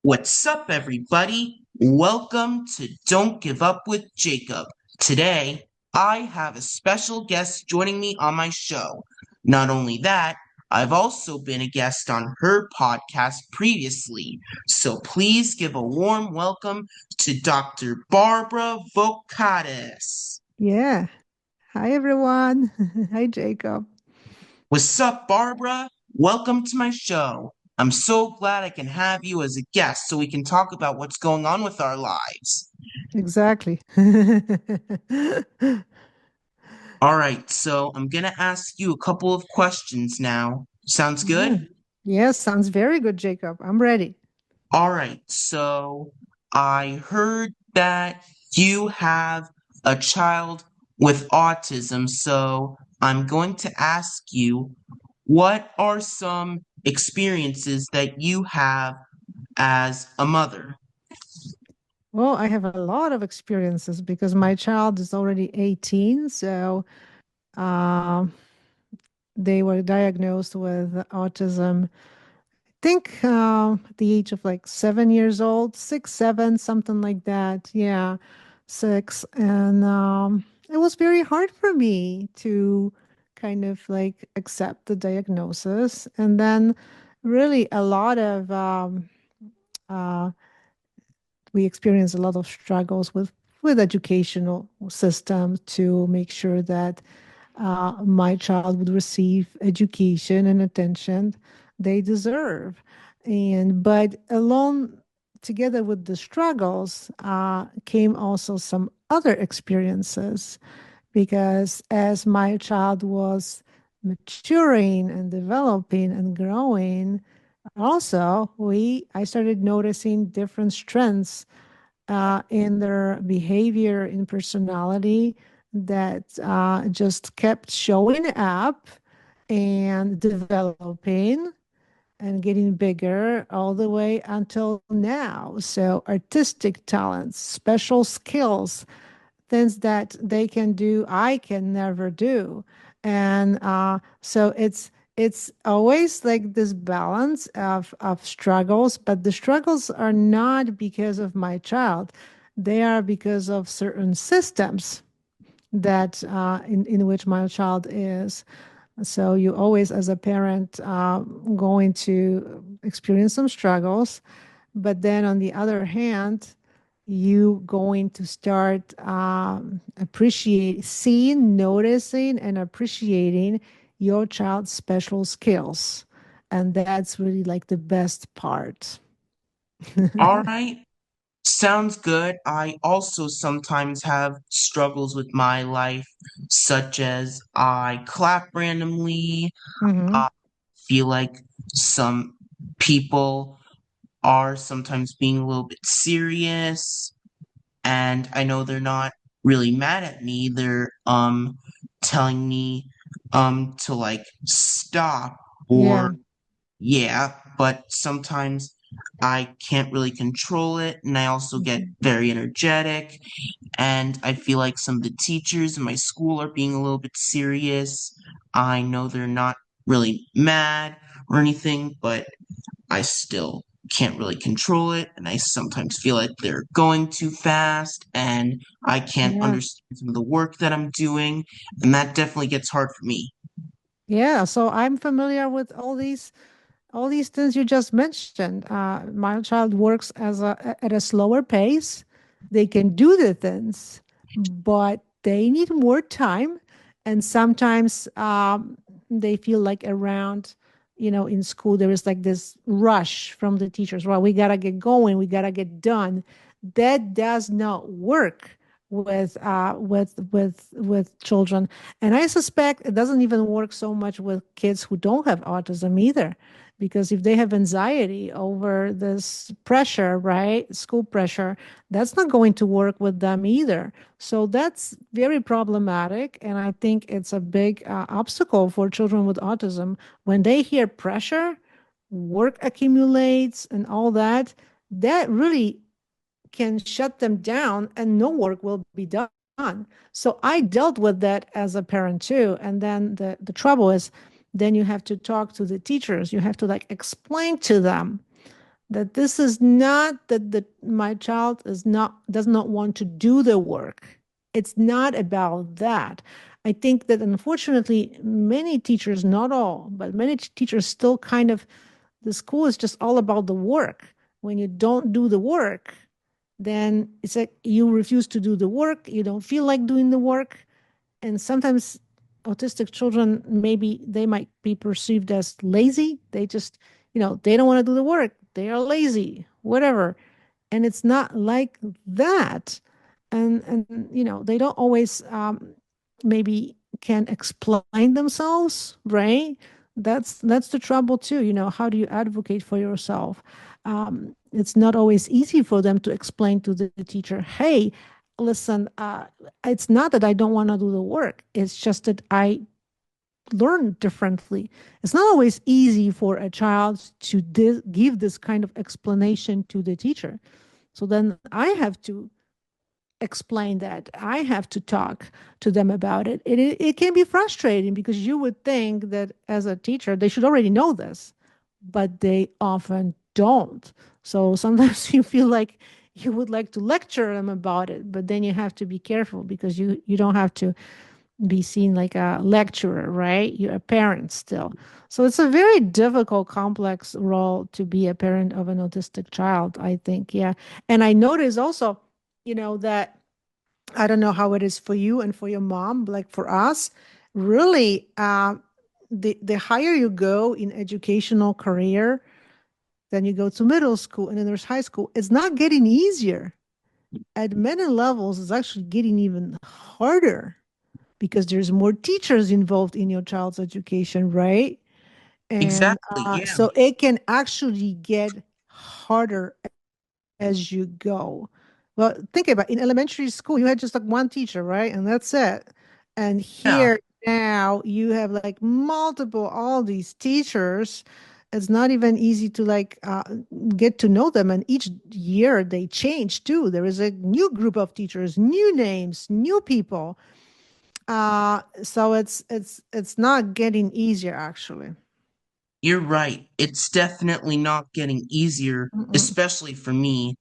What's up, everybody? Welcome to Don't Give Up with Jacob. Today, I have a special guest joining me on my show. Not only that, I've also been a guest on her podcast previously. So please give a warm welcome to Dr. Barbara Vokatis. Yeah. Hi, everyone. Hi, Jacob. What's up, Barbara? Welcome to my show. I'm so glad I can have you as a guest so we can talk about what's going on with our lives. Exactly. All right, so I'm gonna ask you a couple of questions now. Sounds Yeah. good? Yes, sounds very good, Jacob. I'm ready. All right, so I heard that you have a child with autism, so I'm going to ask you, what are some experiences that you have as a mother? Well, I have a lot of experiences because my child is already 18. So um, they were diagnosed with autism, I think at the age of like 7 years old, six, seven, something like that. Yeah, six. And it was very hard for me to kind of like accept the diagnosis. And then, really, a lot of, uh, we experienced a lot of struggles with educational system to make sure that my child would receive education and attention they deserve. And but along together with the struggles came also some other experiences because as my child was maturing and developing and growing, also we I started noticing different strengths in their behavior, in personality that just kept showing up and developing and getting bigger all the way until now. So, artistic talents, special skills, things that they can do, I can never do. And so it's always like this balance of struggles, but the struggles are not because of my child. They are because of certain systems that in which my child is. So you always, as a parent, going to experience some struggles, but then on the other hand, you going to start appreciate, seeing, noticing, and appreciating your child's special skills, and that's really like the best part. All right. Sounds good. I also sometimes have struggles with my life, such as I clap randomly. Hmm. I feel like some people are sometimes being a little bit serious, and I know they're not really mad at me. They're telling me to like stop or Yeah. yeah, but sometimes I can't really control it, and I also get Mhm. very energetic, and I feel like some of the teachers in my school are being a little bit serious. I know they're not really mad or anything, but I still can't really control it, and I sometimes feel like they're going too fast, and I can't Yeah. understand some of the work that I'm doing, and that definitely gets hard for me. Yeah. So I'm familiar with all these things you just mentioned. My child works at a slower pace. They can do the things, but they need more time. And sometimes they feel like around, in school, there is like this rush from the teachers. Well, we got to get going. We got to get done. That does not work with children. And I suspect it doesn't even work so much with kids who don't have autism either, because if they have anxiety over this pressure, right, school pressure, that's not going to work with them either. So that's very problematic. And I think it's a big obstacle for children with autism. When they hear pressure, work accumulates, and all that, that really can shut them down and no work will be done. So I dealt with that as a parent too. And then the trouble is then you have to talk to the teachers. You have to like explain to them That this is not that my child does not want to do the work. It's not about that. I think that unfortunately many teachers, not all, but many teachers still kind of, the school is just all about the work. When you don't do the work, then it's like you refuse to do the work, you don't feel like doing the work. And sometimes autistic children, maybe they might be perceived as lazy. They just, they don't want to do the work, they are lazy, whatever. And it's not like that. And they don't always maybe can explain themselves, right? That's the trouble too. How do you advocate for yourself? It's not always easy for them to explain to the teacher, hey, listen, it's not that I don't want to do the work, it's just that I learn differently. It's not always easy for a child to give this kind of explanation to the teacher. So then I have to explain that. I have to talk to them about it. It can be frustrating because you would think that as a teacher, they should already know this, but they often don't. So sometimes you feel like you would like to lecture them about it, but then you have to be careful because you don't have to be seen like a lecturer, right? You're a parent still. So it's a very difficult, complex role to be a parent of an autistic child, I think. Yeah. And I notice also, that I don't know how it is for you and for your mom, but like for us, really, the higher you go in educational career, then you go to middle school and then there's high school, it's not getting easier. At many levels, it's actually getting even harder because there's more teachers involved in your child's education, right? And Exactly, yeah. so it can actually get harder as you go. Well, think about it. In elementary school, you had just like one teacher, right? And that's it. And Yeah. here now you have like multiple, all these teachers. It's not even easy to like get to know them. And each year they change too. There is a new group of teachers, new names, new people. So it's not getting easier actually. You're right. It's definitely not getting easier, Mm-mm. especially for me.